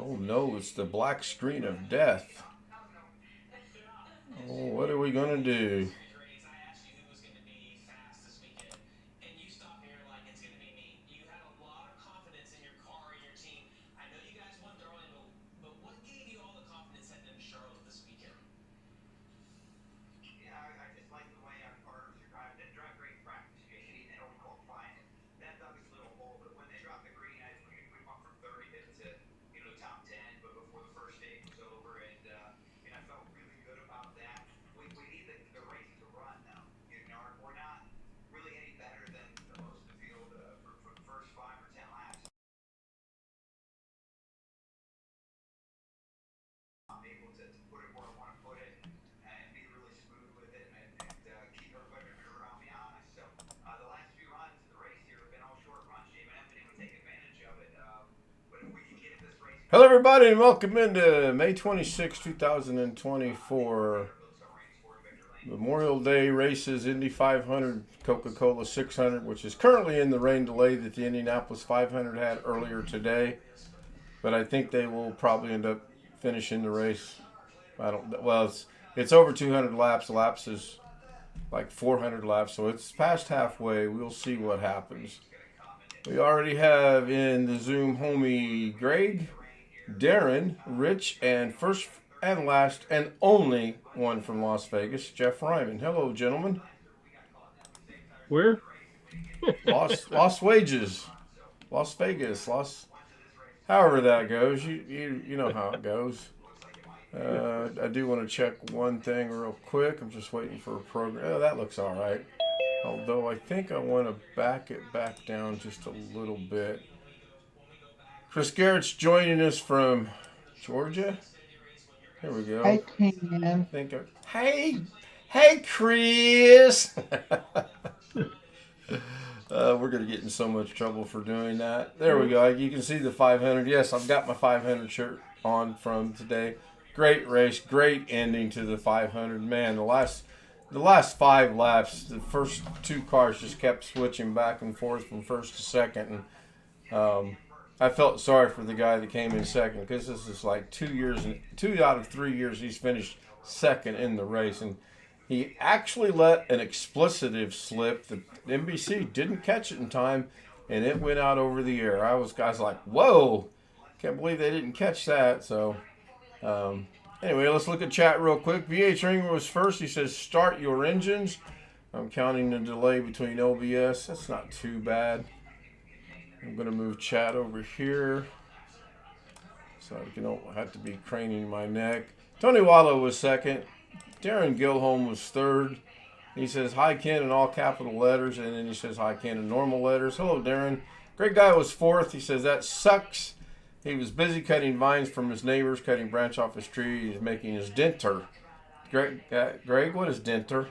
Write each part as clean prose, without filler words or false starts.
Oh no, it's the black screen of death. Oh, what are we gonna do? Hello, everybody, and welcome into May 26, 2024. Memorial Day races, Indy 500, Coca-Cola 600, which is currently in the rain delay that the Indianapolis 500 had earlier today. But I think they will probably end up finishing the race. It's over 200 laps. The laps is like 400 laps, so it's past halfway. We'll see what happens. We already have in the Zoom homie Greg, Darren, Rich, and first and last and only one from Las Vegas, Jeff Ryman. Hello, gentlemen. Where? Lost wages. Las Vegas. However that goes. You know how it goes. I do want to check one thing real quick. I'm just waiting for a program. Oh, that looks all right. Although I think I want to back it back down just a little bit. Chris Garrett's joining us from Georgia. Here we go. Hey, Ken. Hey, Chris. We're going to get in so much trouble for doing that. There we go. You can see the 500. Yes, I've got my 500 shirt on from today. Great race. Great ending to the 500. Man, the last 5 laps, the first 2 cars just kept switching back and forth from first to second. And I felt sorry for the guy that came in second because this is like 2 out of 3 years he's finished second in the race. And he actually let an explicitive slip. The NBC didn't catch it in time, and it went out over the air. I was like, whoa, can't believe they didn't catch that. So anyway, let's look at chat real quick. VH Ringer was first. He says, start your engines. I'm counting the delay between OBS. That's not too bad. I'm going to move chat over here so I don't have to be craning my neck. Tony Wallow was second. Darren Gilholm was third. He says, hi, Ken, in all capital letters. And then he says, hi, Ken, in normal letters. Hello, Darren. Great guy was fourth. He says, that sucks. He was busy cutting vines from his neighbors, cutting branch off his tree. He's making his denter. Greg, what is denter?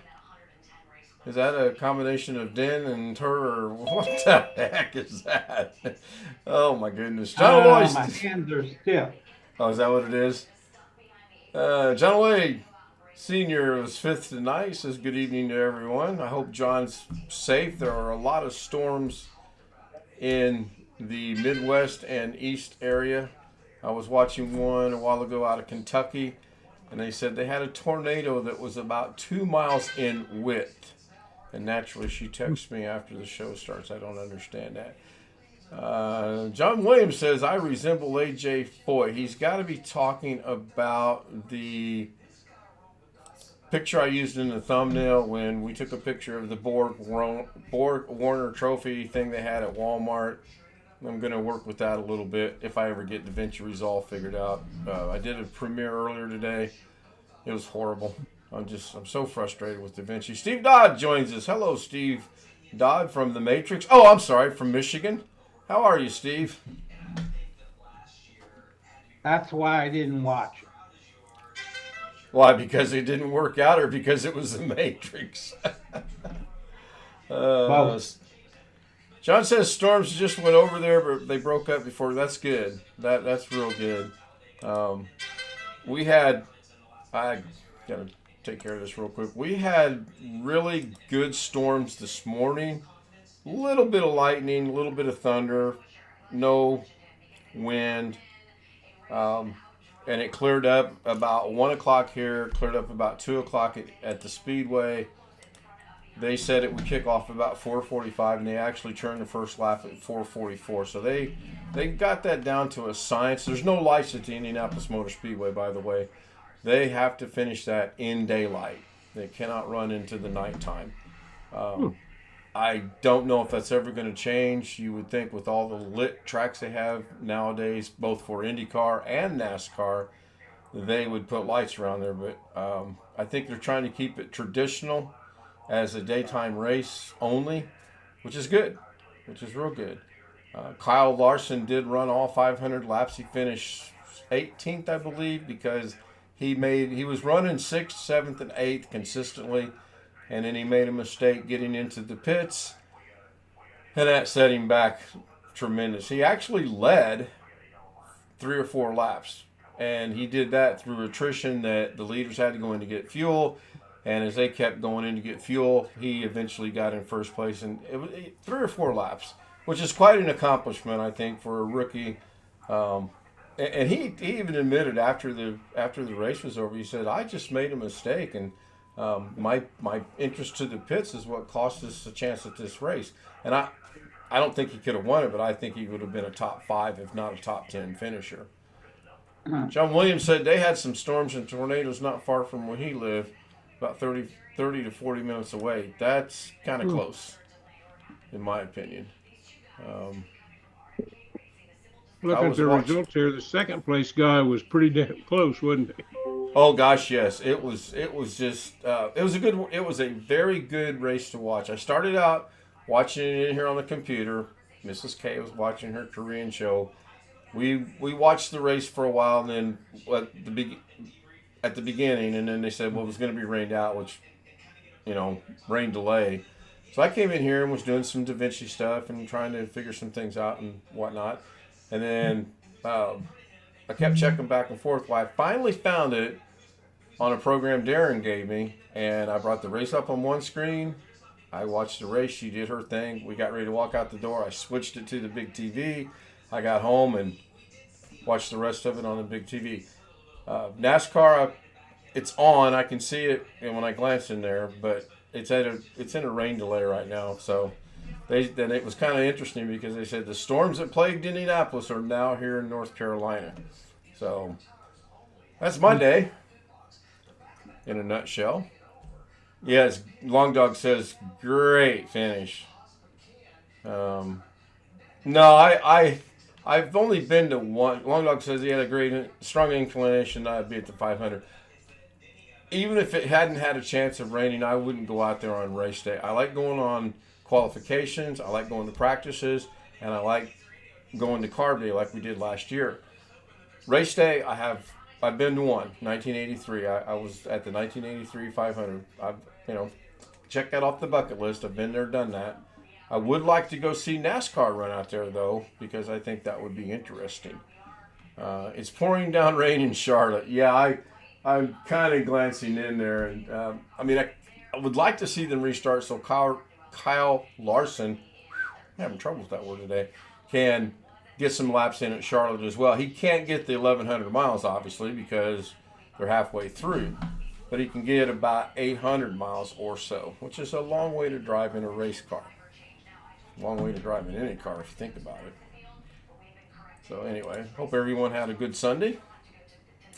Is that a combination of den and tur, or what the heck is that? Oh, my goodness. John Lloyd. My hands are stiff. Oh, is that what it is? John Lloyd Sr. was fifth tonight. Says good evening to everyone. I hope John's safe. There are a lot of storms in the Midwest and East area. I was watching one a while ago out of Kentucky, and they said they had a tornado that was about 2 miles in width. And naturally, she texts me after the show starts. I don't understand that. John Williams says, I resemble A.J. Foy. He's got to be talking about the picture I used in the thumbnail when we took a picture of the Borg Warner Trophy thing they had at Walmart. I'm going to work with that a little bit if I ever get DaVinci Resolve figured out. I did a premiere earlier today. It was horrible. I'm so frustrated with DaVinci. Steve Dodd joins us. Hello, Steve Dodd from The Matrix. Oh, I'm sorry, from Michigan. How are you, Steve? That's why I didn't watch it. Why? Because it didn't work out, or because it was The Matrix? Both. John says storms just went over there, but they broke up before. That's good. That's real good. I gotta take care of this real quick. We had really good storms this morning. A little bit of lightning, a little bit of thunder, no wind. And it cleared up about 1 o'clock here, cleared up about 2 o'clock at the Speedway. They said it would kick off about 4:45, and they actually turned the first lap at 4:44. So they got that down to a science. There's no lights at the Indianapolis Motor Speedway, by the way. They have to finish that in daylight. They cannot run into the nighttime. I don't know if that's ever going to change. You would think with all the lit tracks they have nowadays, both for IndyCar and NASCAR, they would put lights around there. But I think they're trying to keep it traditional as a daytime race only, which is good, which is real good. Kyle Larson did run all 500 laps. He finished 18th, I believe, because he was running 6th, 7th, and 8th consistently, and then he made a mistake getting into the pits, and that set him back tremendous. He actually led 3 or 4 laps, and he did that through attrition that the leaders had to go in to get fuel. And as they kept going in to get fuel, he eventually got in first place. And it was 3 or 4 laps, which is quite an accomplishment, I think, for a rookie. And he even admitted after the race was over, he said, "I just made a mistake, and my interest to the pits is what cost us a chance at this race." And I don't think he could have won it, but I think he would have been a top 5, if not a top 10 finisher. John Williams said they had some storms and tornadoes not far from where he lived. About 30 to 40 minutes away. That's kind of close, in my opinion. Looking at the results here, the second place guy was pretty damn close, wasn't he? Oh gosh, yes. It was just it was a very good race to watch. I started out watching it in here on the computer. Mrs. K was watching her Korean show. We watched the race for a while, and then at the beginning, and then they said, well, it was going to be rained out, which, rain delay. So I came in here and was doing some Da Vinci stuff and trying to figure some things out and whatnot. And then I kept checking back and forth. Well, I finally found it on a program Darren gave me, and I brought the race up on one screen. I watched the race. She did her thing. We got ready to walk out the door. I switched it to the big TV. I got home and watched the rest of it on the big TV. NASCAR, it's on. I can see it, and when I glance in there, but it's in a rain delay right now. So then it was kind of interesting because they said the storms that plagued Indianapolis are now here in North Carolina. So that's my day in a nutshell. Yes, Long Dog says great finish. No, I've only been to one. Long Dog says he had a strong inclination not to be at the 500. Even if it hadn't had a chance of raining, I wouldn't go out there on race day. I like going on qualifications. I like going to practices, and I like going to carb day like we did last year. Race day, I've been to one, 1983. I was at the 1983 500. I've checked that off the bucket list. I've been there, done that. I would like to go see NASCAR run out there, though, because I think that would be interesting. It's pouring down rain in Charlotte. Yeah, I'm kind of glancing in there. And I would like to see them restart so Kyle Larson, I'm having trouble with that word today, can get some laps in at Charlotte as well. He can't get the 1,100 miles, obviously, because they're halfway through. But he can get about 800 miles or so, which is a long way to drive in a race car. Long way to drive in any car if you think about it. So anyway, hope everyone had a good Sunday.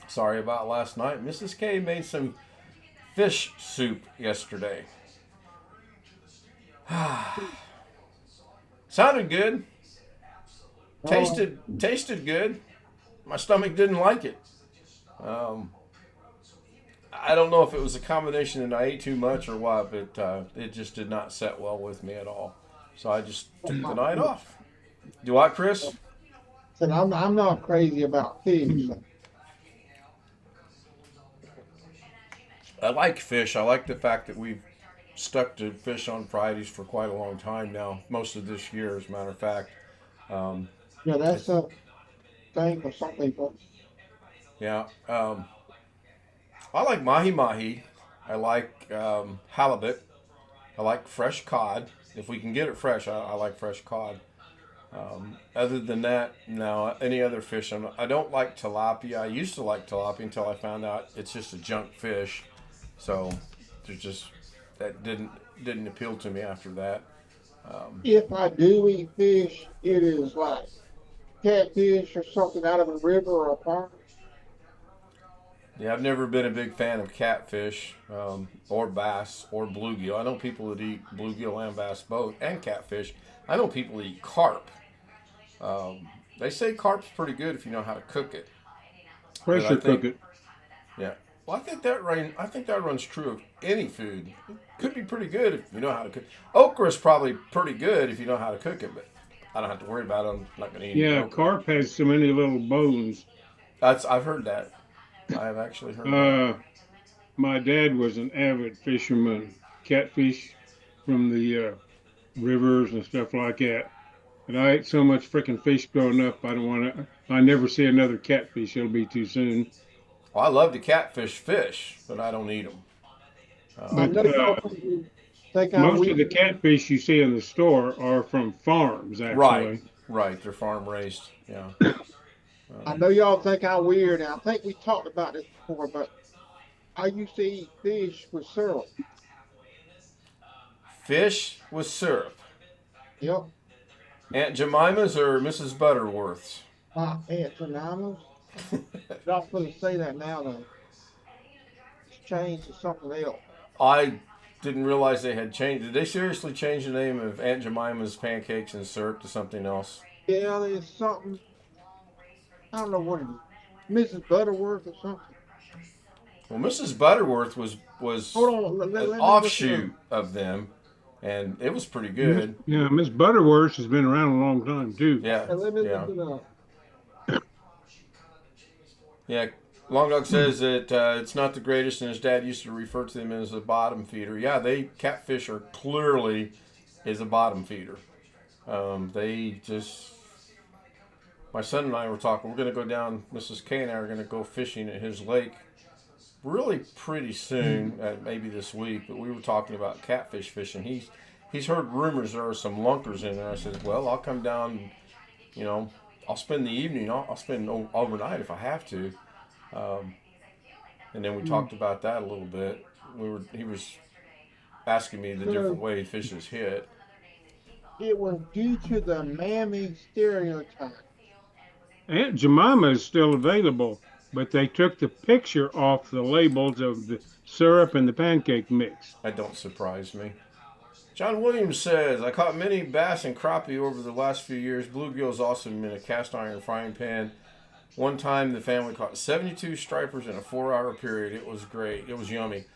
Sorry about last night. Mrs. K made some fish soup yesterday. Sounded good. Tasted good. My stomach didn't like it. I don't know if it was a combination that I ate too much or what, but it just did not set well with me at all. So I just took the night off. Do what, Chris? Said I'm not crazy about fish. I like fish. I like the fact that we've stuck to fish on Fridays for quite a long time now. Most of this year, as a matter of fact. Yeah, that's a thing for some people. Yeah. I like mahi-mahi. I like halibut. I like fresh cod. If we can get it fresh, I like fresh cod. Other than that, no. Any other fish? I don't like tilapia. I used to like tilapia until I found out it's just a junk fish. So there's just that didn't appeal to me after that. If I do eat fish, it is like catfish or something out of a river or a pond. Yeah, I've never been a big fan of catfish or bass or bluegill. I know people that eat bluegill and bass both, and catfish. I know people that eat carp. They say carp's pretty good if you know how to cook it. Pressure cook it. Yeah. Well, I think that runs true of any food. It could be pretty good if you know how to cook. Okra's probably pretty good if you know how to cook it, but I don't have to worry about it. I'm not going to eat it. Yeah, carp has so many little bones. I've heard that. I have actually heard that. My dad was an avid fisherman, catfish from the rivers and stuff like that. And I ate so much freaking fish growing up, I don't want to. I never see another catfish. It'll be too soon. Well, I love to catfish fish, but I don't eat them. I know y'all think I'm Most of weird. the catfish you see in the store are from farms, actually. Right. They're farm raised. Yeah. I know y'all think I'm weird, and I think we talked about this before, but I used to eat fish with syrup. Fish with syrup. Yep. Aunt Jemima's or Mrs. Butterworth's? My Aunt Jemima's. Y'all supposed to say that now, though. It's changed to something else. I didn't realize they had changed. Did they seriously change the name of Aunt Jemima's pancakes and syrup to something else? Yeah, there's something. I don't know what it is. Mrs. Butterworth or something. Well, Mrs. Butterworth was Hold on. Let an me offshoot of them, and it was pretty good. Yeah, Miss Butterworth has been around a long time, too. Yeah. Let me Yeah. look it up. Yeah, Long Dog says that it's not the greatest, and his dad used to refer to them as a bottom feeder. Yeah, catfish are clearly is a bottom feeder. They just. My son and I were talking. We're going to go down. Mrs. K and I are going to go fishing at his lake. Really, pretty soon, maybe this week. But we were talking about catfish fishing. He's heard rumors there are some lunkers in there. I said, well, I'll come down. And, I'll spend the evening. I'll spend overnight if I have to. And then we talked about that a little bit. He was asking me the different way fishes hit. It was due to the mammy stereotype. Aunt Jemima is still available, but they took the picture off the labels of the syrup and the pancake mix. That don't surprise me. John Williams says, I caught many bass and crappie over the last few years. Bluegill's awesome in a cast iron frying pan. One time the family caught 72 stripers in a 4-hour period. It was great. It was yummy.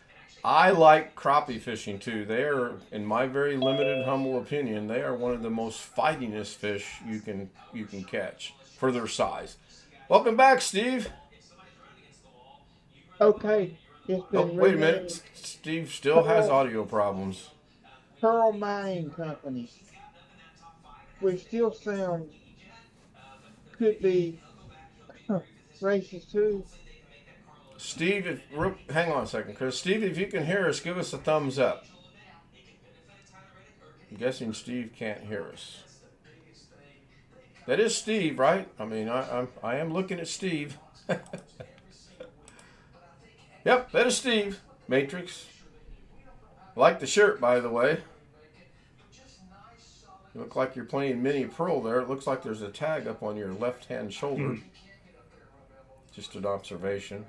I like crappie fishing too. They are, in my very limited, humble opinion, they are one of the most fightingest fish you can catch for their size. Welcome back, Steve. Okay. It's been Wait a minute. Steve still has audio problems. Pearl Mining Company, which still sounds could be racist too. Steve, hang on a second, Chris. Steve, if you can hear us, give us a thumbs up. I'm guessing Steve can't hear us. That is Steve, right? I mean, I am looking at Steve. Yep, that is Steve. Matrix. I like the shirt, by the way. You look like you're playing Mini Pearl there. It looks like there's a tag up on your left-hand shoulder. Just an observation.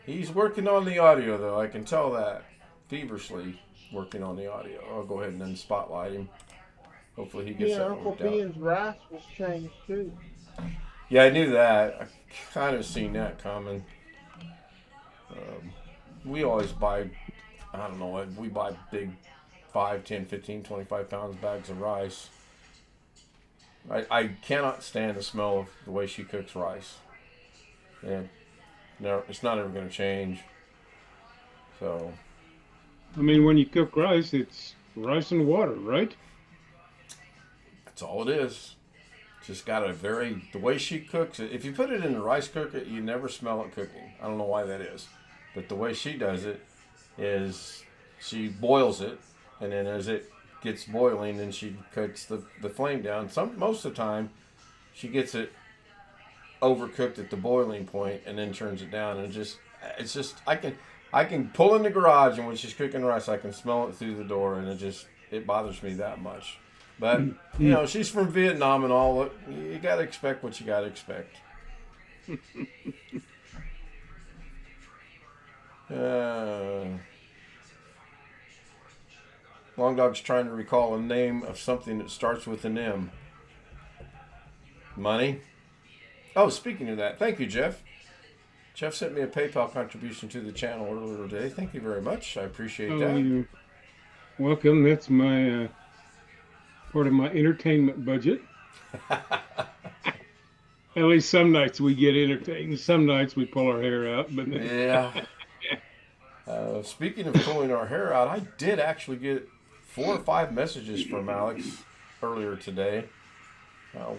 He's working on the audio, though. I can tell that. Feverishly working on the audio. I'll go ahead and then spotlight him. Hopefully he gets that Uncle worked out. Ben's rice was changed too. Yeah, I knew that. I kind of seen that coming. We always buy, I don't know, we buy big 5, 10, 15, 25 pounds bags of rice. I cannot stand the smell of the way she cooks rice. And no, it's not ever going to change. So. I mean, when you cook rice, it's rice and water, right? That's all it is. Just got the way she cooks it. If you put it in the rice cooker, you never smell it cooking. I don't know why that is. But the way she does it is she boils it, and then as it gets boiling, then she cuts the flame down. Most of the time, she gets it overcooked at the boiling point and then turns it down. And it's just I can pull in the garage, and when she's cooking rice, I can smell it through the door, and it bothers me that much. But she's from Vietnam and all. You got to expect what you got to expect. Long Dog's trying to recall a name of something that starts with an M. Money? Oh, speaking of that, thank you, Jeff. Jeff sent me a PayPal contribution to the channel earlier today. Thank you very much. I appreciate that. You're welcome. That's my part of my entertainment budget. At least some nights we get entertained. Some nights we pull our hair out. But yeah. Speaking of pulling our hair out, I did actually get 4 or 5 messages from Alex earlier today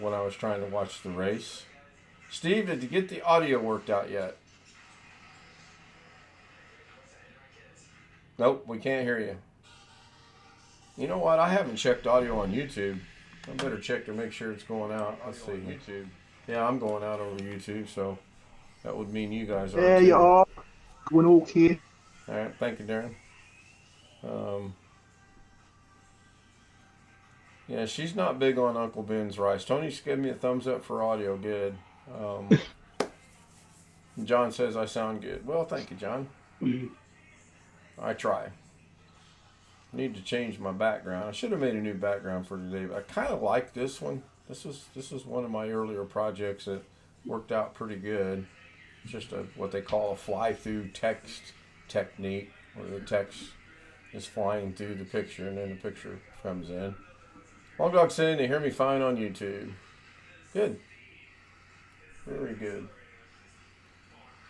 when I was trying to watch the race. Steve, did you get the audio worked out yet? Nope, we can't hear you. You know what? I haven't checked audio on YouTube. I better check to make sure it's going out. Let's see. YouTube. Yeah, I'm going out over YouTube, so that would mean you guys are. There too. you are. Going okay. All right, thank you, Darren. Yeah, she's not big on Uncle Ben's rice. Tony's giving me a thumbs up for audio. Good. John says I sound good. Well, thank you, John. I try. Need to change my background. I should have made a new background for today, but I kind of like this one. This was one of my earlier projects that worked out pretty good. It's just what they call a fly-through text technique, where the text is flying through the picture and then the picture comes in. Long Dog saying they hear me fine on YouTube. Good. Very good.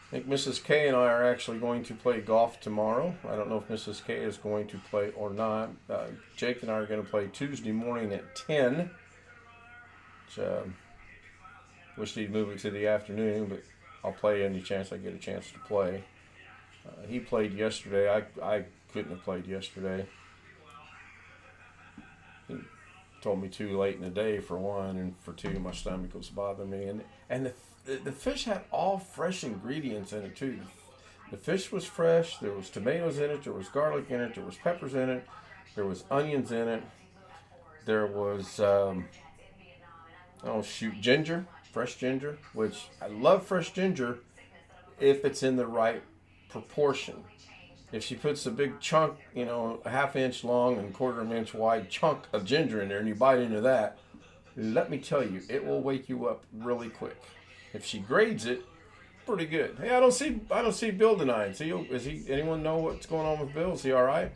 I think Mrs. K and I are actually going to play golf tomorrow. I don't know if Mrs. K is going to play or not. Jake and I are going to play Tuesday morning at 10. Which, wish he'd move it to the afternoon, but I'll play any chance I get a chance to play. He played yesterday. I couldn't have played yesterday. He told me too late in the day for one, and for two, my stomach was bothering me. And the fish had all fresh ingredients in it too. The fish was fresh. There was tomatoes in it. There was garlic in it. There was peppers in it. There was onions in it. There was ginger, fresh ginger, which I love fresh ginger if it's in the right proportion. If she puts a big chunk, a half-inch long and quarter-inch wide chunk of ginger in there, and you bite into that, let me tell you, it will wake you up really quick. If she grades it, pretty good. Hey, I don't see Bill tonight. Anyone know what's going on with Bill? Is he all right?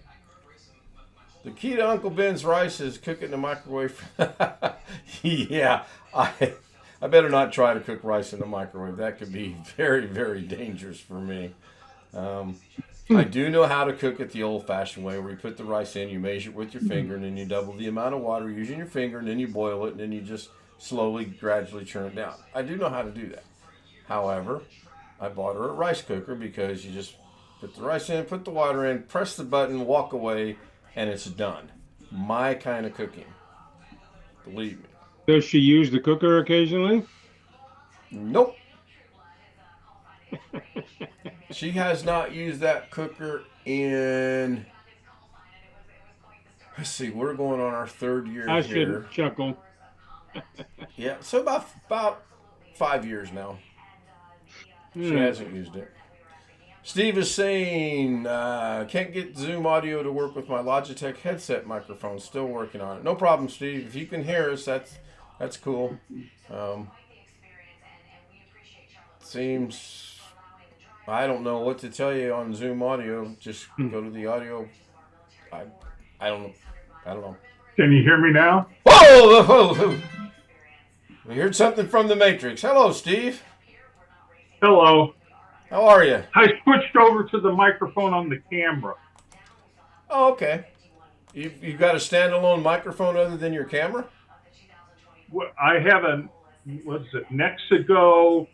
The key to Uncle Ben's rice is cook it in the microwave. Yeah, I better not try to cook rice in the microwave. That could be very, very dangerous for me. I do know how to cook it the old-fashioned way, where you put the rice in, you measure it with your finger, and then you double the amount of water using your finger, and then you boil it, and then you just slowly, gradually turn it down. I do know how to do that. However, I bought her a rice cooker because you just put the rice in, put the water in, press the button, walk away, and it's done. My kind of cooking. Believe me. Does she use the cooker occasionally? Nope. She has not used that cooker in, let's see, we're going on our 3rd year I here. shouldn't chuckle. Yeah, so about 5 years now. She hasn't used it. Steve is saying, can't get Zoom audio to work with my Logitech headset microphone. Still working on it. No problem, Steve. If you can hear us, that's cool. Seems, I don't know what to tell you on Zoom audio. Just go to the audio. I don't know. Can you hear me now? Whoa! Whoa, whoa. We heard something from the Matrix. Hello, Steve. Hello. How are you? I switched over to the microphone on the camera. Oh, okay. You got a standalone microphone other than your camera? I have Nexigo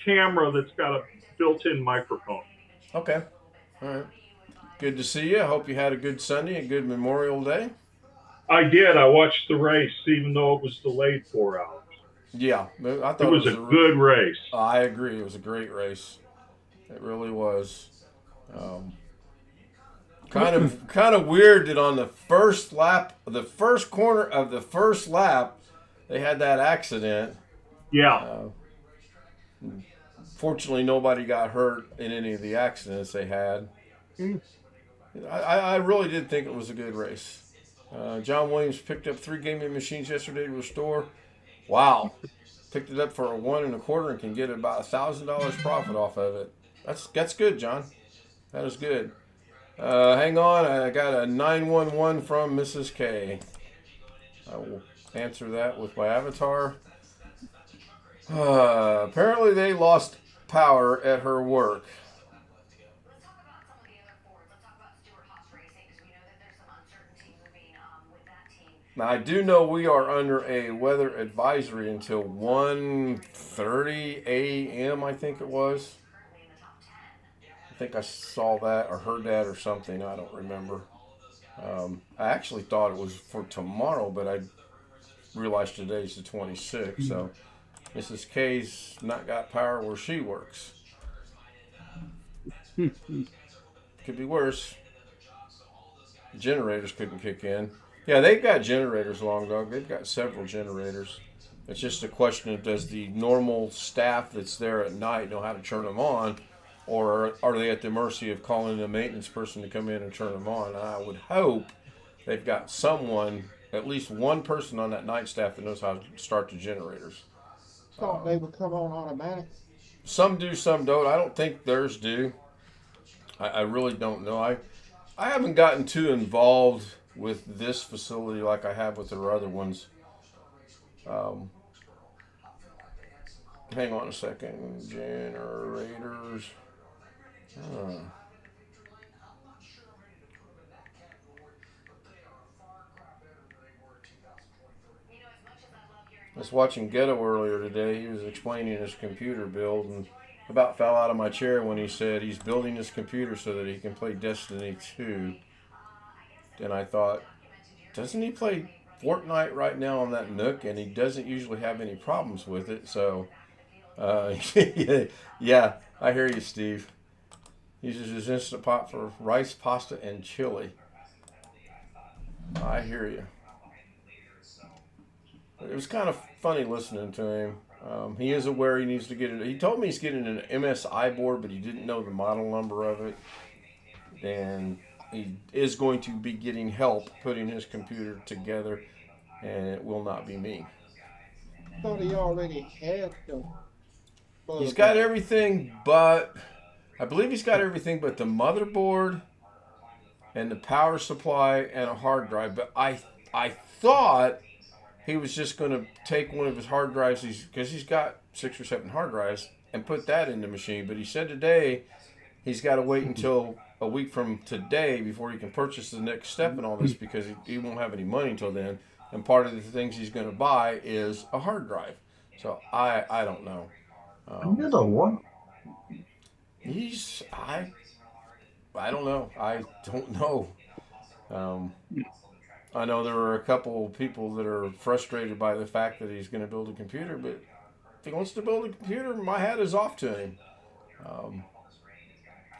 camera that's got a built-in microphone. Okay. All right. Good to see you. I hope you had a good Sunday, a good Memorial Day. I did. I watched the race, even though it was delayed 4 hours. Yeah, I It thought was a good race. I agree. It was a great race. It really was. Um, kind of weird that on the first lap, the first corner of the first lap, they had that accident. Yeah. Fortunately, nobody got hurt in any of the accidents they had. I really did think it was a good race. John Williams picked up 3 gaming machines yesterday to restore. Wow. Picked it up for a 1 1/4 and can get about $1,000 profit off of it. That's good, John. That is good. Hang on, I got a 911 from Mrs. K. I will answer that with my avatar. Apparently they lost power at her work. Now I do know we are under a weather advisory until 1:30 a.m. I think it was. I think I saw that or heard that or something. I don't remember. I actually thought it was for tomorrow, but I realized today's the 26th. So Mrs. K's not got power where she works. Could be worse. Generators couldn't kick in. Yeah, they've got generators, Long Dog. They've got several generators. It's just a question of does the normal staff that's there at night know how to turn them on, or are they at the mercy of calling a maintenance person to come in and turn them on? And I would hope they've got someone, at least one person on that night staff that knows how to start the generators. Thought they would come on automatic. Some do, some don't. I don't think theirs do. I really don't know. I haven't gotten too involved with this facility like I have with their other ones. Hang on a second. Generators. I was watching Ghetto earlier today. He was explaining his computer build and about fell out of my chair when he said he's building his computer so that he can play Destiny 2. And I thought, doesn't he play Fortnite right now on that Nook? And he doesn't usually have any problems with it. So, yeah, I hear you, Steve. He uses his Instant Pot for rice, pasta, and chili. I hear you. It was kind of funny listening to him. He is aware he needs to get it. He told me he's getting an MSI board, but he didn't know the model number of it. And he is going to be getting help putting his computer together, and it will not be me. I thought he already had the. He's got everything but, I believe he's got everything but the motherboard and the power supply and a hard drive. But I thought he was just going to take one of his hard drives, because he's got 6 or 7 hard drives, and put that in the machine. But he said today he's got to wait until a week from today before he can purchase the next step in all this, because he won't have any money until then. And part of the things he's going to buy is a hard drive. So I don't know. Another one. I don't know. I don't know. I know there are a couple people that are frustrated by the fact that he's going to build a computer, but if he wants to build a computer, my hat is off to him.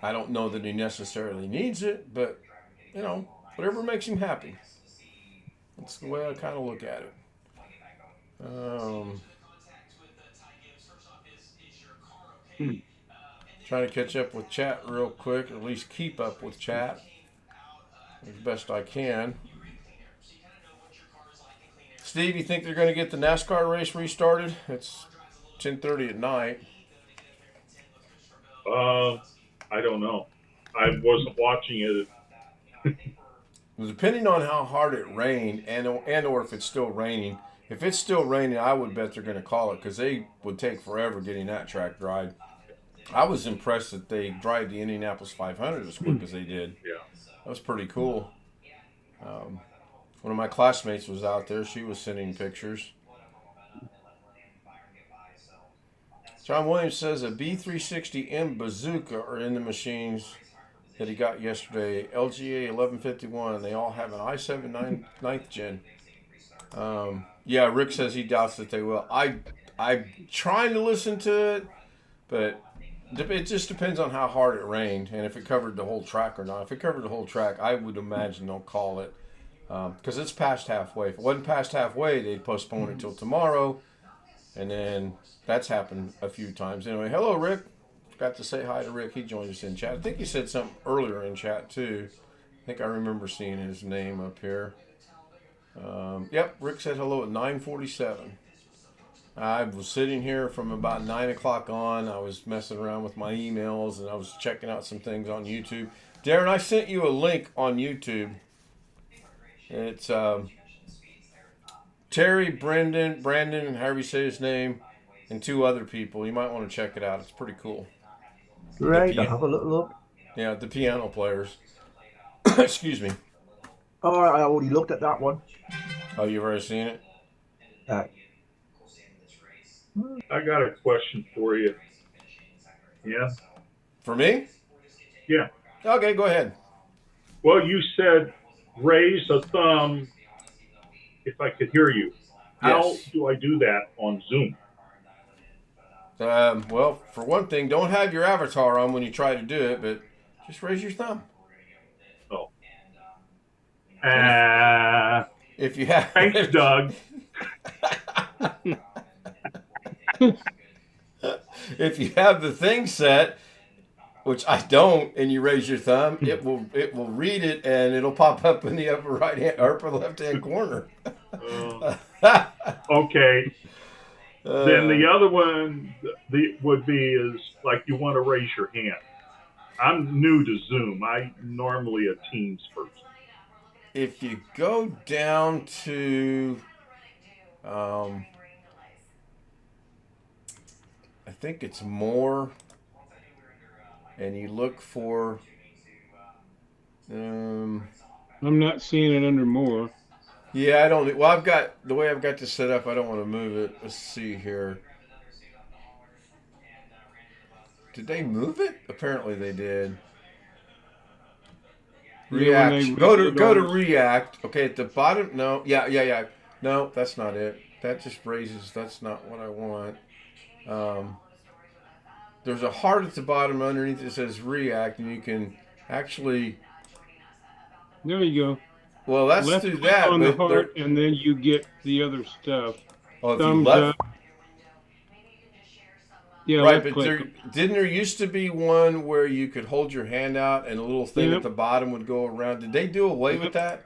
I don't know that he necessarily needs it, but, whatever makes him happy. That's the way I kind of look at it. Trying to catch up with chat real quick, or at least keep up with chat as best I can. Steve, you think they're going to get the NASCAR race restarted? It's 10:30 at night. I don't know. I wasn't watching it. Depending on how hard it rained and or if it's still raining. If it's still raining, I would bet they're going to call it, because they would take forever getting that track dried. I was impressed that they dried the Indianapolis 500 as quick as they did. Yeah. That was pretty cool. One of my classmates was out there. She was sending pictures. John Williams says a B360M bazooka are in the machines. that he got yesterday, LGA 1151. They all have an i7 9th gen. Yeah, Rick says he doubts that they will. I'm trying to listen to it, but it just depends on how hard it rained and if it covered the whole track or not. If it covered the whole track, I would imagine they'll call it because it's past halfway. If it wasn't past halfway, they'd postpone it till tomorrow, and then that's happened a few times. Anyway, hello, Rick. Forgot to say hi to Rick. He joined us in chat. I think he said something earlier in chat, too. I think I remember seeing his name up here. Yep, Rick said hello at 9:47. I was sitting here from about 9 o'clock on. I was messing around with my emails, and I was checking out some things on YouTube. Darren, I sent you a link on YouTube. It's Terry, Brandon, however you say his name, and 2 other people. You might want to check it out. It's pretty cool. Right, I'll have a little look. Yeah, the piano players. Excuse me. Oh, I already looked at that one. Oh, you've already seen it? I got a question for you. Yeah? For me? Yeah. Okay, go ahead. Well, you said raise a thumb if I could hear you. How Yes. do I do that on Zoom? Well, for one thing, don't have your avatar on when you try to do it, but just raise your thumb. Oh. If you have, Thanks, Doug. if you have the thing set, which I don't, and you raise your thumb, it will read it and it'll pop up in the upper right hand, upper left hand corner. Okay. Then the other one would be is like you want to raise your hand. I'm new to Zoom. I normally a Teams person. If you go down to, I think it's more, and you look for, I'm not seeing it under more. yeah, I don't. Well, the way I've got this set up. I don't want to move it. Let's see here. Did they move it? Apparently they did. Yeah, React. Go to React. Okay, at the bottom. No. Yeah. No, that's not it. That just raises. That's not what I want. There's a heart at the bottom underneath that says React, and you can actually. There you go. Well, let's Left do click that. on the but heart, and then you get the other stuff. Oh, if you Thumbs left. up. Yeah, Right, left but click. didn't there used to be one where you could hold your hand out and a little thing Yep. at the bottom would go around? Did they do away with that?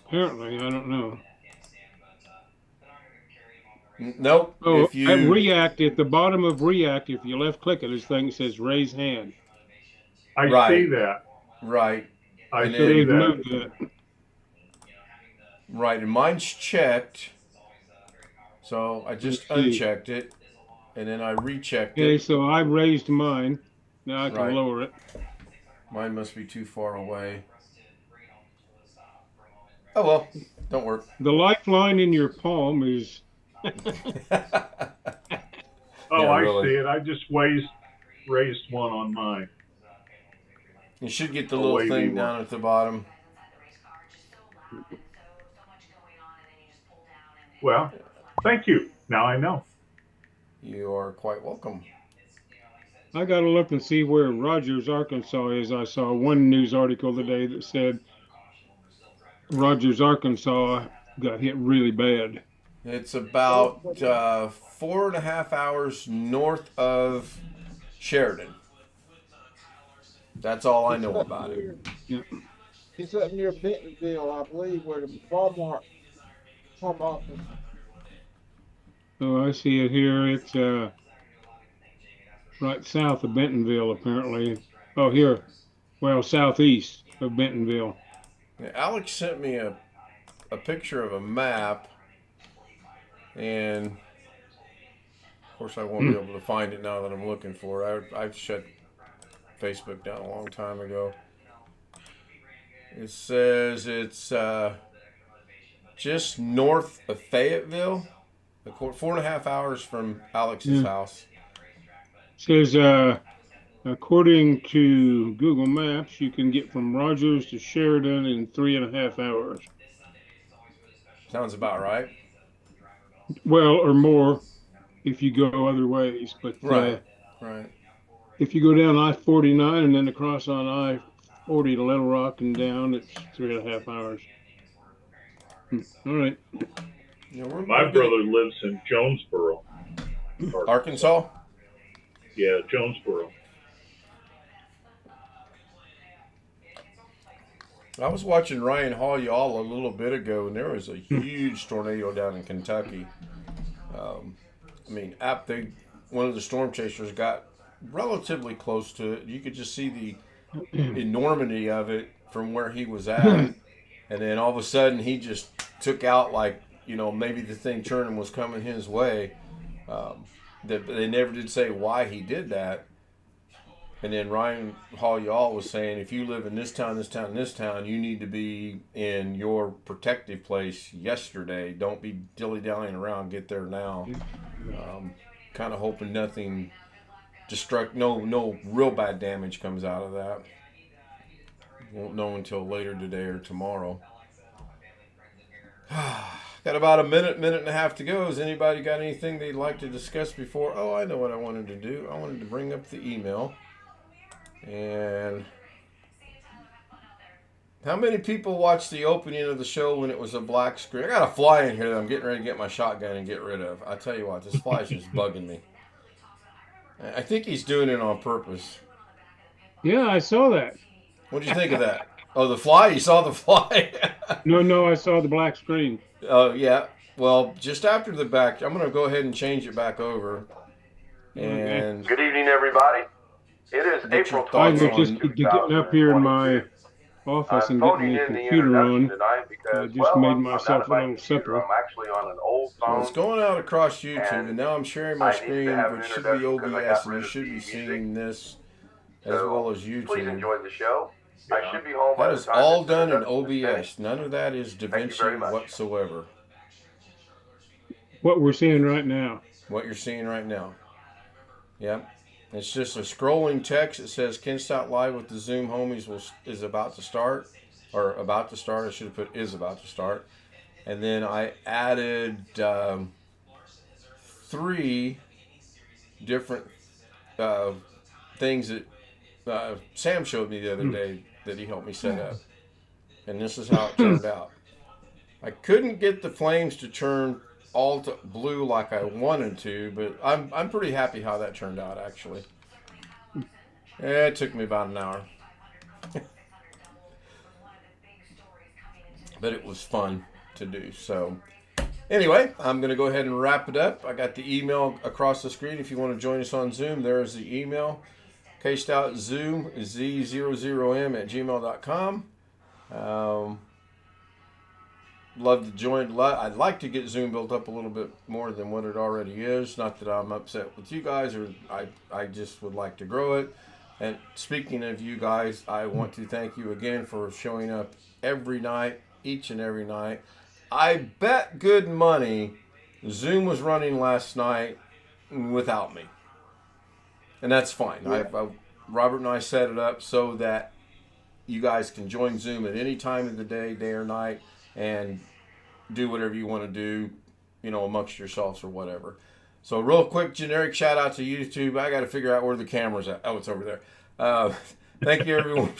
Apparently, I don't know. Nope. Oh, If you at React, at the bottom of React, if you left click it, this thing says raise hand. I Right. see that. right, I And So then- see they've that. moved that. right, and mine's checked, so I just Let's see. unchecked it, and then I rechecked Okay, it. so I raised mine. Now I can Right. lower it. Mine must be too far away. Oh well, don't work. The lifeline in your palm is. Oh, Yeah, I really. see it. I just raised one on mine. You should get the Oh, little wavy thing one. down at the bottom. Well, thank you. Now I know. You are quite welcome. I got to look and see where Rogers, Arkansas is. I saw one news article today that said Rogers, Arkansas got hit really bad. It's about 4.5 hours north of Sheridan. That's all I know about it. Yeah. It's up near Bentonville, I believe, where the Walmart home office. Oh, I see it here. It's right south of Bentonville, apparently. Oh, here. Well, southeast of Bentonville. Yeah, Alex sent me a picture of a map, and of course I won't be able to find it now that I'm looking for it. I shut Facebook down a long time ago. It says it's just north of Fayetteville, 4.5 hours from Alex's house. Says According to Google Maps, you can get from Rogers to Sheridan in 3.5 hours. Sounds about right. Well, or more if you go other ways. But Right. if you go down I-49 and then across on I-40 to Little Rock and down, it's 3.5 hours. All right. Yeah, My brother lives in Jonesboro, Arkansas. Yeah, Jonesboro. I was watching Ryan Hall y'all a little bit ago, and there was a huge tornado down in Kentucky. One of the storm chasers got relatively close to it. You could just see the enormity of it from where he was at, and then all of a sudden he just took out like maybe the thing churning was coming his way. They never did say why he did that. And then Ryan Hall y'all was saying, if you live in this town, you need to be in your protective place yesterday. Don't be dilly-dallying around. Get there now. Kind of hoping nothing no real bad damage comes out of that. Won't know until later today or tomorrow. Got about a minute and a half to go. Has anybody got anything they'd like to discuss before? Oh, I know what I wanted to do. I wanted to bring up the email. And how many people watched the opening of the show when it was a black screen? I got a fly in here that I'm getting ready to get my shotgun and get rid of. I tell you what, this fly's just bugging me. I think he's doing it on purpose. Yeah, I saw that. What did you think of that? Oh, the fly? You saw the fly? No, I saw the black screen. Oh, yeah. Well, just after the back, I'm going to go ahead and change it back over. And good evening, everybody. It is April 20th. I was just getting up here in my office and getting the computer on. I just made myself a little supper. I'm actually on an old phone. Well, it's going out across YouTube, and now I'm sharing my screen, which should be OBS, and you should be seeing this as well as YouTube. Please enjoy the show. I should be home by That the is time all this done in introduction is OBS. finished. None of that is Thank you very DaVinci much. whatsoever. What we're seeing right now. What you're seeing right now. Yep. It's just a scrolling text that says Ken Stout Live with the Zoom homies is about to start. Or about to start. I should have put is about to start. And then I added 3 different things that Sam showed me the other day that he helped me set up. And this is how it turned out. I couldn't get the flames to turn all to blue like I wanted to, but I'm pretty happy how that turned out, actually. It took me about an hour. But it was fun to do. So anyway, I'm going to go ahead and wrap it up. I got the email across the screen. If you want to join us on Zoom, there's the email. KStoutZoom, Z00M@gmail.com. Love to join. I'd like to get Zoom built up a little bit more than what it already is. Not that I'm upset with you guys, or I just would like to grow it. And speaking of you guys, I want to thank you again for showing up every night, each and every night. I bet good money Zoom was running last night without me. And that's fine. Robert and I set it up so that you guys can join Zoom at any time of the day or night, and do whatever you want to do, amongst yourselves or whatever. So real quick, generic shout out to YouTube. I got to figure out where the camera's at. Oh, it's over there. Thank you everyone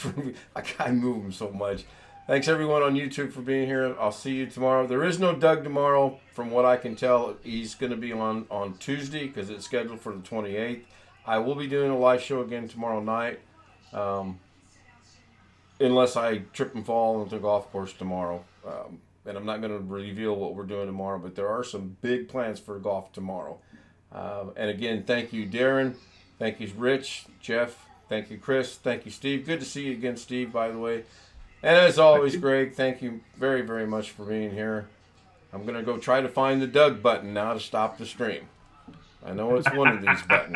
I move them so much. Thanks everyone on YouTube for being here. I'll see you tomorrow. There is no Doug tomorrow, from what I can tell. He's going to be on Tuesday because it's scheduled for the 28th. I will be doing a live show again tomorrow night. Unless I trip and fall on the golf course tomorrow. And I'm not going to reveal what we're doing tomorrow, but there are some big plans for golf tomorrow. And again, thank you, Darren. Thank you, Rich, Jeff. Thank you, Chris. Thank you, Steve. Good to see you again, Steve, by the way. And as always, Greg, thank you very, very much for being here. I'm going to go try to find the Doug button now to stop the stream. I know it's one of these buttons.